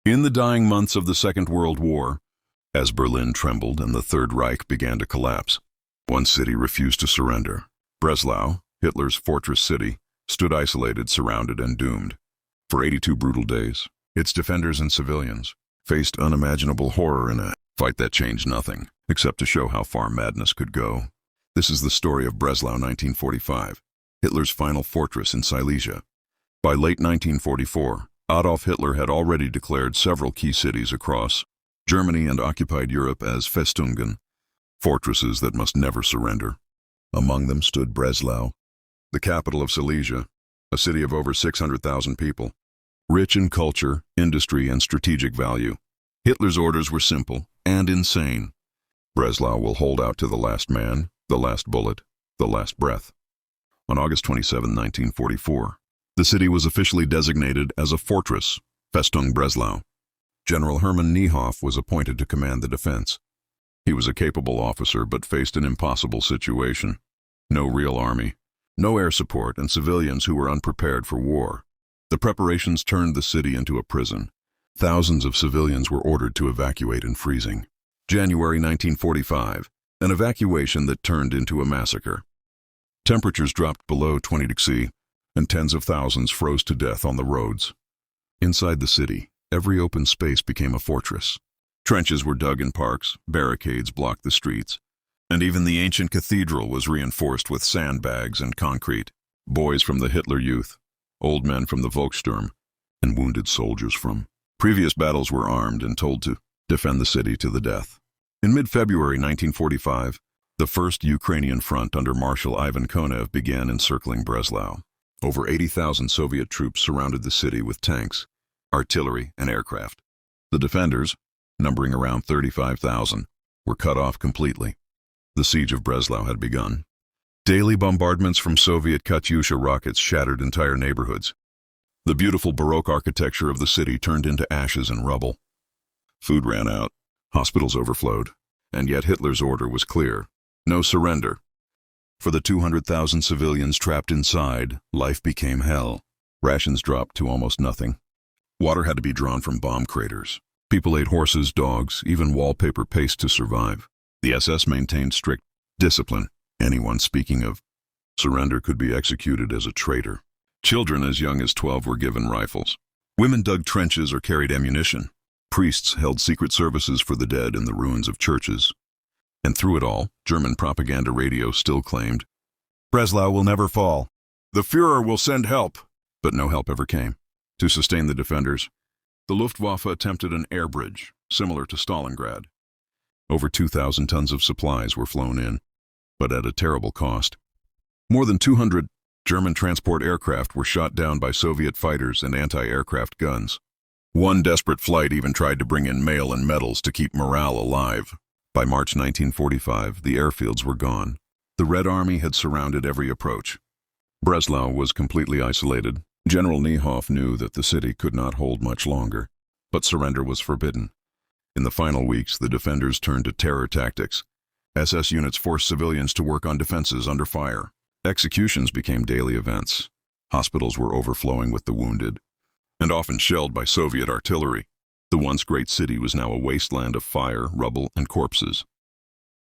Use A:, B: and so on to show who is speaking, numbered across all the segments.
A: In the dying months of the Second World War, as Berlin trembled and the Third Reich began to collapse, one city refused to surrender. Breslau, Hitler's fortress city, stood isolated, surrounded, and doomed. For 82 brutal days, its defenders and civilians faced unimaginable horror in a fight that changed nothing, except to show how far madness could go. This is the story of Breslau 1945, Hitler's final fortress in Silesia. By late 1944, Adolf Hitler had already declared several key cities across Germany and occupied Europe as Festungen, fortresses that must never surrender. Among them stood Breslau, the capital of Silesia, a city of over 600,000 people, rich in culture, industry, and strategic value. Hitler's orders were simple and insane. Breslau will hold out to the last man, the last bullet, the last breath. On August 27, 1944, the city was officially designated as a fortress, Festung Breslau. General Hermann Niehoff was appointed to command the defense. He was a capable officer but faced an impossible situation. No real army, no air support, and civilians who were unprepared for war. The preparations turned the city into a prison. Thousands of civilians were ordered to evacuate in freezing. January 1945, an evacuation that turned into a massacre. Temperatures dropped below 20 degrees C, and tens of thousands froze to death on the roads. Inside the city, every open space became a fortress. Trenches were dug in parks, barricades blocked the streets, and even the ancient cathedral was reinforced with sandbags and concrete. Boys from the Hitler Youth, old men from the Volkssturm, and wounded soldiers from previous battles were armed and told to defend the city to the death. In mid-February 1945, the First Ukrainian Front under Marshal Ivan Konev began encircling Breslau. Over 80,000 Soviet troops surrounded the city with tanks, artillery, and aircraft. The defenders, numbering around 35,000, were cut off completely. The siege of Breslau had begun. Daily bombardments from Soviet Katyusha rockets shattered entire neighborhoods. The beautiful Baroque architecture of the city turned into ashes and rubble. Food ran out, hospitals overflowed, and yet Hitler's order was clear: no surrender. For the 200,000 civilians trapped inside, life became hell. Rations dropped to almost nothing. Water had to be drawn from bomb craters. People ate horses, dogs, even wallpaper paste to survive. The SS maintained strict discipline. Anyone speaking of surrender could be executed as a traitor. Children as young as 12 were given rifles. Women dug trenches or carried ammunition. Priests held secret services for the dead in the ruins of churches. And through it all, German propaganda radio still claimed, "Breslau will never fall. The Führer will send help." But no help ever came. To sustain the defenders, the Luftwaffe attempted an air bridge, similar to Stalingrad. Over 2,000 tons of supplies were flown in, but at a terrible cost. More than 200 German transport aircraft were shot down by Soviet fighters and anti-aircraft guns. One desperate flight even tried to bring in mail and medals to keep morale alive. By March 1945, the airfields were gone. The Red Army had surrounded every approach. Breslau was completely isolated. General Niehoff knew that the city could not hold much longer, but surrender was forbidden. In the final weeks, the defenders turned to terror tactics. SS units forced civilians to work on defenses under fire. Executions became daily events. Hospitals were overflowing with the wounded, and often shelled by Soviet artillery. The once great city was now a wasteland of fire, rubble, and corpses.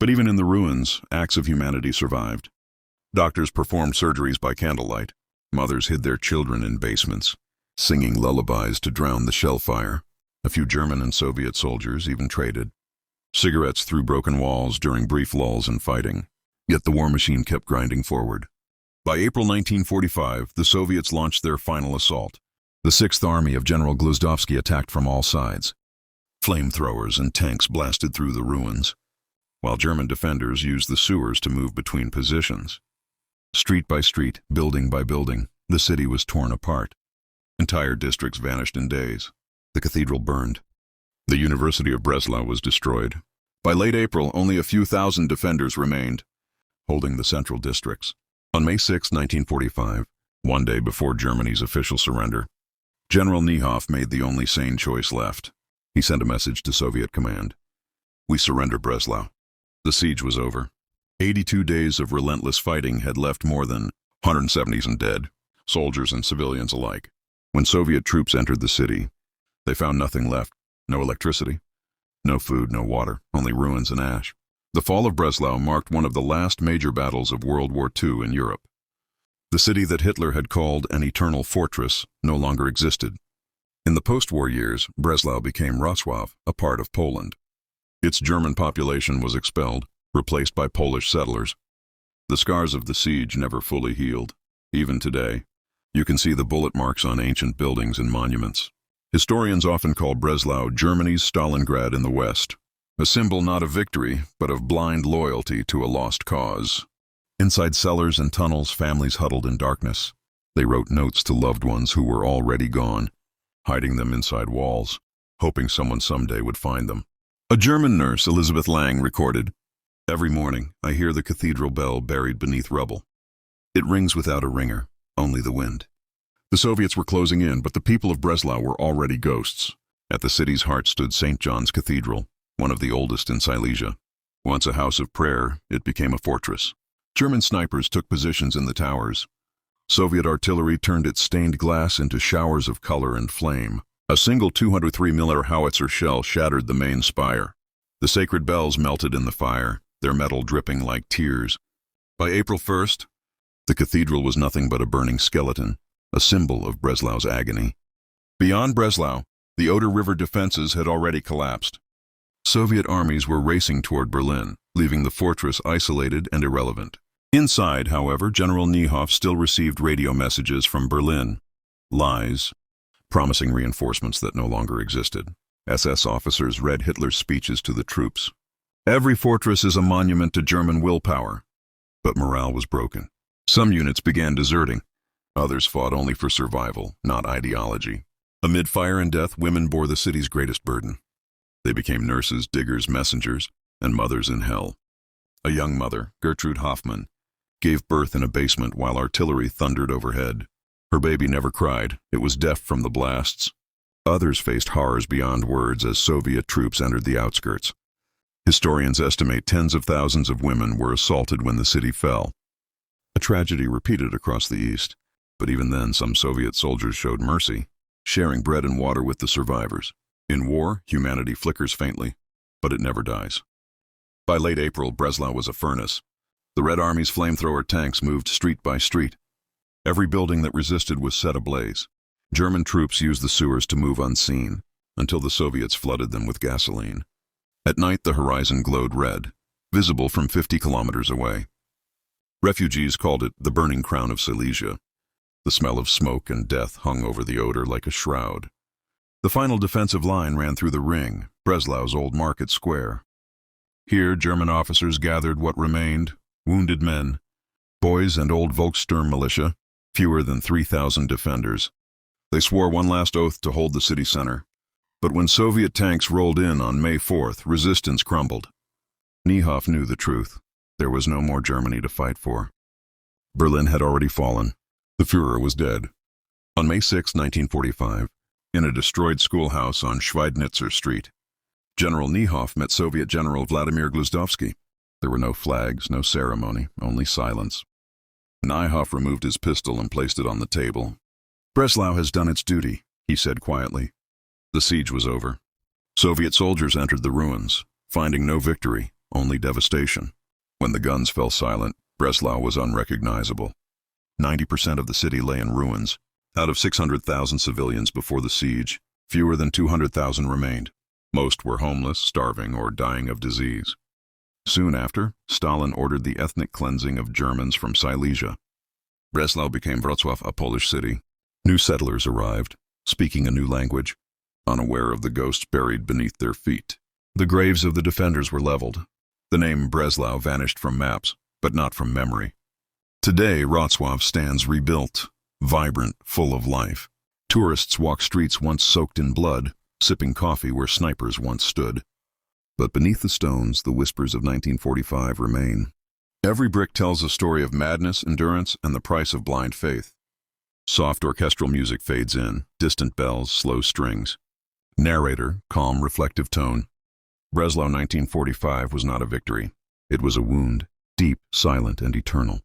A: But even in the ruins, acts of humanity survived. Doctors performed surgeries by candlelight. Mothers hid their children in basements, singing lullabies to drown the shell fire. A few German and Soviet soldiers even traded cigarettes through broken walls during brief lulls in fighting. Yet the war machine kept grinding forward. By April 1945, the Soviets launched their final assault. The Sixth Army of General Gluzdovsky attacked from all sides. Flamethrowers and tanks blasted through the ruins, while German defenders used the sewers to move between positions. Street by street, building by building, the city was torn apart. Entire districts vanished in days. The cathedral burned. The University of Breslau was destroyed. By late April, only a few thousand defenders remained, holding the central districts. On May 6, 1945, one day before Germany's official surrender, General Niehoff made the only sane choice left. He sent a message to Soviet command: "We surrender Breslau." The siege was over. 82 days of relentless fighting had left more than 170,000 dead, soldiers and civilians alike. When Soviet troops entered the city, They found nothing left. No electricity, no food, no water, only ruins and ash. The fall of Breslau marked one of the last major battles of World War II in Europe. The city that Hitler had called an eternal fortress no longer existed. In the post-war years, Breslau became Wrocław, a part of Poland. Its German population was expelled, replaced by Polish settlers. The scars of the siege never fully healed. Even today, you can see the bullet marks on ancient buildings and monuments. Historians often call Breslau Germany's Stalingrad in the West, a symbol not of victory, but of blind loyalty to a lost cause. Inside cellars and tunnels, families huddled in darkness. They wrote notes to loved ones who were already gone, hiding them inside walls, hoping someone someday would find them. A German nurse, Elizabeth Lang, recorded, "Every morning, I hear the cathedral bell buried beneath rubble. It rings without a ringer, only the wind." The Soviets were closing in, but the people of Breslau were already ghosts. At the city's heart stood St. John's Cathedral, one of the oldest in Silesia. Once a house of prayer, it became a fortress. German snipers took positions in the towers. Soviet artillery turned its stained glass into showers of color and flame. A single 203mm howitzer shell shattered the main spire. The sacred bells melted in the fire, their metal dripping like tears. By April 1st, the cathedral was nothing but a burning skeleton, a symbol of Breslau's agony. Beyond Breslau, the Oder River defenses had already collapsed. Soviet armies were racing toward Berlin, leaving the fortress isolated and irrelevant. Inside, however, General Niehoff still received radio messages from Berlin. Lies, promising reinforcements that no longer existed. SS officers read Hitler's speeches to the troops. Every fortress is a monument to German willpower. But morale was broken. Some units began deserting. Others fought only for survival, not ideology. Amid fire and death, women bore the city's greatest burden. They became nurses, diggers, messengers, and mothers in hell. A young mother, Gertrude Hoffmann, gave birth in a basement while artillery thundered overhead. Her baby never cried. It was deaf from the blasts. Others faced horrors beyond words as Soviet troops entered the outskirts. Historians estimate tens of thousands of women were assaulted when the city fell. A tragedy repeated across the east. But even then, some Soviet soldiers showed mercy, sharing bread and water with the survivors. In war, humanity flickers faintly, but it never dies. By late April, Breslau was a furnace. The Red Army's flamethrower tanks moved street by street. Every building that resisted was set ablaze. German troops used the sewers to move unseen, until the Soviets flooded them with gasoline. At night, the horizon glowed red, visible from 50 kilometers away. Refugees called it the burning crown of Silesia. The smell of smoke and death hung over the Oder like a shroud. The final defensive line ran through the ring, Breslau's old market square. Here, German officers gathered what remained, wounded men, boys and old Volkssturm militia, fewer than 3,000 defenders. They swore one last oath to hold the city center. But when Soviet tanks rolled in on May 4th, resistance crumbled. Niehoff knew the truth. There was no more Germany to fight for. Berlin had already fallen. The Führer was dead. On May 6, 1945, in a destroyed schoolhouse on Schweidnitzer Street, General Niehoff met Soviet General Vladimir Gluzdovsky. There were no flags, no ceremony, only silence. Niehoff removed his pistol and placed it on the table. "Breslau has done its duty," he said quietly. The siege was over. Soviet soldiers entered the ruins, finding no victory, only devastation. When the guns fell silent, Breslau was unrecognizable. 90% of the city lay in ruins. Out of 600,000 civilians before the siege, fewer than 200,000 remained. Most were homeless, starving, or dying of disease. Soon after, Stalin ordered the ethnic cleansing of Germans from Silesia. Breslau became Wrocław, a Polish city. New settlers arrived, speaking a new language, unaware of the ghosts buried beneath their feet. The graves of the defenders were leveled. The name Breslau vanished from maps, but not from memory. Today, Wrocław stands rebuilt, vibrant, full of life. Tourists walk streets once soaked in blood, sipping coffee where snipers once stood. But beneath the stones, the whispers of 1945 remain. Every brick tells a story of madness, endurance, and the price of blind faith. Soft orchestral music fades in, distant bells, slow strings. Narrator, calm, reflective tone. Breslau 1945 was not a victory. It was a wound, deep, silent, and eternal.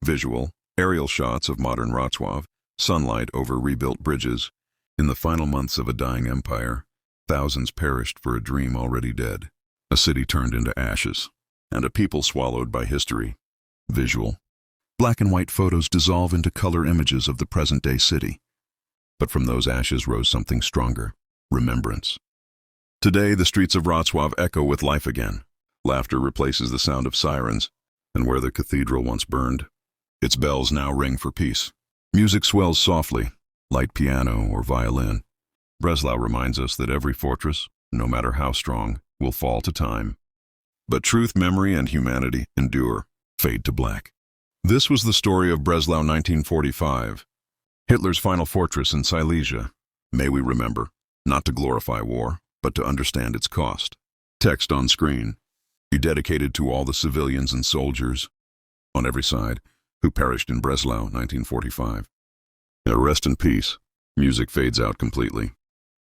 A: Visual, aerial shots of modern Wrocław, sunlight over rebuilt bridges, In the final months of a dying empire, thousands perished for a dream already dead. A city turned into ashes, and a people swallowed by history. Visual. Black and white photos dissolve into color images of the present-day city. But from those ashes rose something stronger: remembrance. Today, the streets of Wrocław echo with life again. Laughter replaces the sound of sirens, and where the cathedral once burned, its bells now ring for peace. Music swells softly, light piano or violin. Breslau reminds us that every fortress, no matter how strong, will fall to time. But truth, memory, and humanity endure, fade to black. This was the story of Breslau 1945, Hitler's final fortress in Silesia. May we remember, not to glorify war, but to understand its cost. Text on screen. Be dedicated to all the civilians and soldiers, on every side, who perished in Breslau 1945. Rest in peace. Music fades out completely.